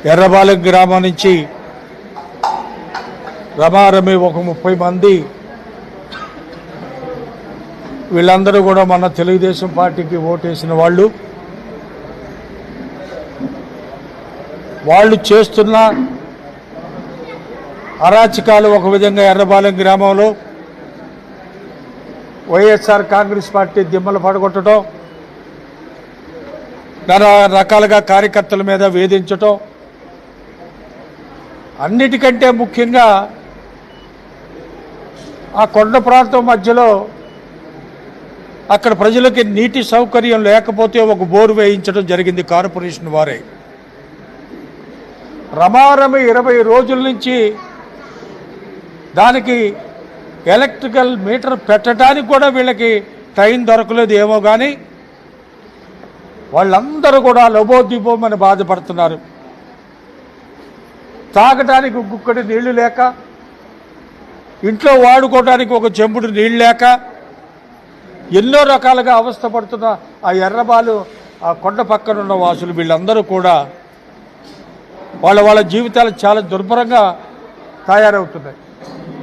ఎర్రబాలెం గ్రామం నుంచి రమారమి ఒక 30 మంది వీళ్ళందరూ కూడా మన తెలుగుదేశం పార్టీకి ఓటేసిన వాళ్ళు చేస్తున్న అరాచకాలు ఒక విధంగా ఎర్రబాలెం గ్రామంలో వైఎస్ఆర్ కాంగ్రెస్ పార్టీ దిమ్మలు పడగొట్టడం, రకాలుగా కార్యకర్తల మీద వేధించటం, అన్నిటికంటే ముఖ్యంగా ఆ కొండ ప్రాంతం మధ్యలో అక్కడ ప్రజలకి నీటి సౌకర్యం లేకపోతే ఒక బోరు వేయించడం జరిగింది కార్పొరేషన్ వారే. రమారమి 20 రోజుల నుంచి దానికి ఎలక్ట్రికల్ మీటర్ పెట్టడానికి కూడా వీళ్ళకి టైం దొరకలేదు ఏమో కానీ వాళ్ళందరూ కూడా లబోదిబోమని బాధపడుతున్నారు. తాగడానికి గుక్కడి నీళ్లు లేక, ఇంట్లో వాడుకోవడానికి ఒక చెంబుడు నీళ్ళు లేక ఎన్నో రకాలుగా అవస్థపడుతున్న ఆ ఎర్రబాలు ఆ కొండ పక్కనున్న వాసులు వీళ్ళందరూ కూడా వాళ్ళ జీవితాలు చాలా దుర్భరంగా తయారవుతున్నాయి.